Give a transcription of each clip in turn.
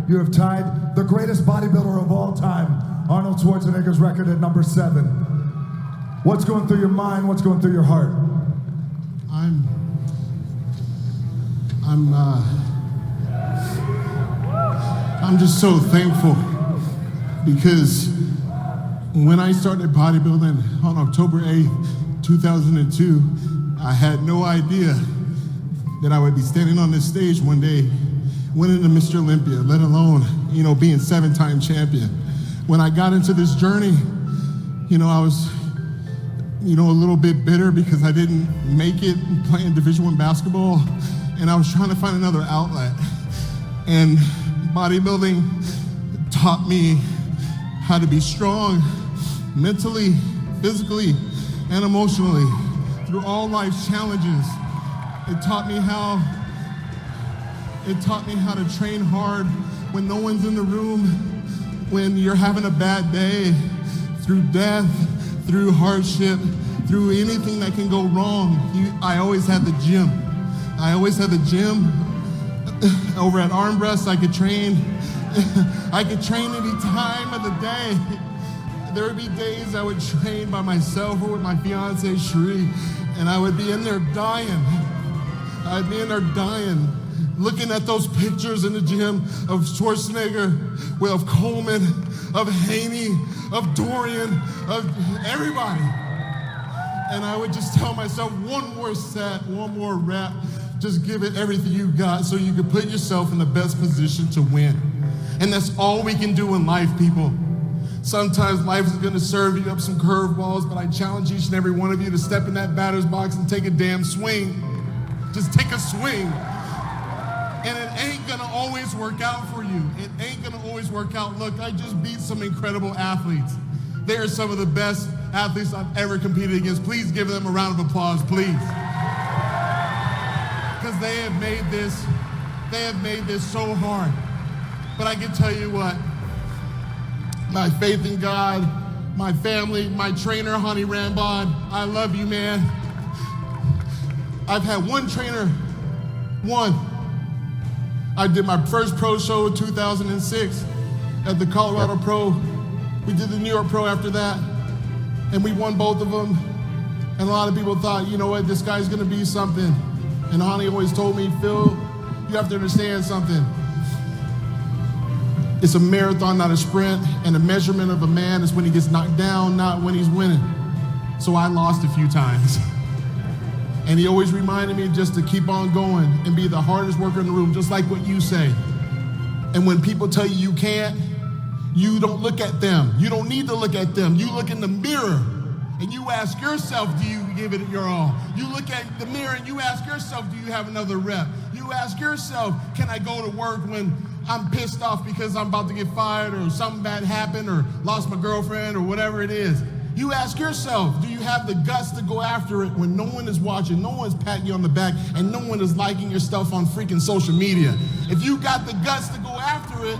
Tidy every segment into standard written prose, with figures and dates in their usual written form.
you have tied the greatest bodybuilder of all time, Arnold Schwarzenegger's record at number 7. What's going through your mind? What's going through your heart? I'm just so thankful, because when I started bodybuilding on October 8th, 2002, I had no idea that I would be standing on this stage one day, winning the Mr. Olympia, let alone, being 7-time champion. When I got into this journey, I was, a little bit bitter because I didn't make it playing Division I basketball, and I was trying to find another outlet. And bodybuilding taught me how to be strong mentally, physically, and emotionally through all life's challenges. It taught me how to train hard when no one's in the room, when you're having a bad day, through death, through hardship, through anything that can go wrong. I always had the gym. Over at Arm Breast, I could train. I could train any time of the day. There would be days I would train by myself or with my fiance, Cherie, and I would be in there dying. Looking at those pictures in the gym of Schwarzenegger, of Coleman, of Haney, of Dorian, of everybody. And I would just tell myself, one more set, one more rep, just give it everything you got so you can put yourself in the best position to win. And that's all we can do in life, people. Sometimes life is gonna serve you up some curveballs, but I challenge each and every one of you to step in that batter's box and take a damn swing. Just take a swing. And it ain't gonna always work out for you. It ain't gonna always work out. Look, I just beat some incredible athletes. They are some of the best athletes I've ever competed against. Please give them a round of applause, please. Because they have made this so hard. But I can tell you what, my faith in God, my family, my trainer, Honey Rambod, I love you, man. I've had one trainer, one. I did my first pro show in 2006 at the Colorado Pro. We did the New York Pro after that, and we won both of them. And a lot of people thought, you know what, this guy's gonna be something. And Honey always told me, Phil, you have to understand something. It's a marathon, not a sprint, and the measurement of a man is when he gets knocked down, not when he's winning. So I lost a few times. And he always reminded me just to keep on going and be the hardest worker in the room, just like what you say. And when people tell you you can't, you don't look at them. You don't need to look at them. You look in the mirror and you ask yourself, do you give it your all? You look at the mirror and you ask yourself, do you have another rep? You ask yourself, can I go to work when I'm pissed off because I'm about to get fired or something bad happened or lost my girlfriend or whatever it is? You ask yourself, do you have the guts to go after it when no one is watching, no one's patting you on the back, and no one is liking your stuff on freaking social media? If you got the guts to go after it,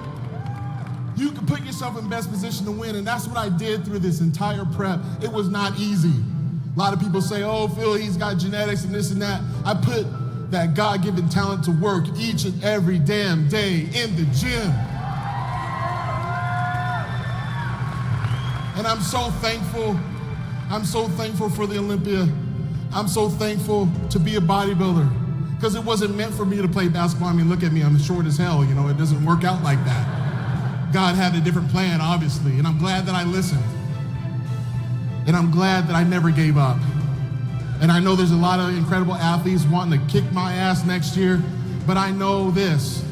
you can put yourself in best position to win, and that's what I did through this entire prep. It was not easy. A lot of people say, oh, Phil, he's got genetics and this and that. I put that God-given talent to work each and every damn day in the gym. And I'm so thankful. I'm so thankful for the Olympia. I'm so thankful to be a bodybuilder, because it wasn't meant for me to play basketball. I mean, look at me, I'm short as hell, it doesn't work out like that. God had a different plan, obviously, and I'm glad that I listened. And I'm glad that I never gave up. And I know there's a lot of incredible athletes wanting to kick my ass next year, but I know this,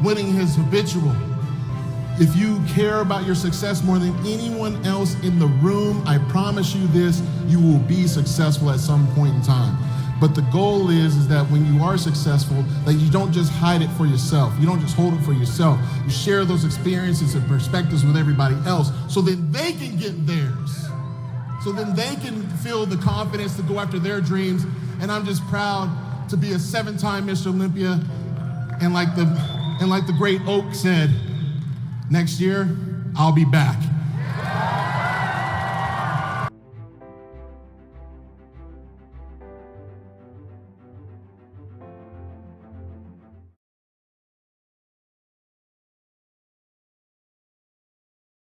winning is habitual. If you care about your success more than anyone else in the room, I promise you this, you will be successful at some point in time. But the goal is that when you are successful, that you don't just hide it for yourself. You don't just hold it for yourself. You share those experiences and perspectives with everybody else so then they can get theirs. So then they can feel the confidence to go after their dreams. And I'm just proud to be a 7-time Mr. Olympia. And like the great Oak said, next year, I'll be back.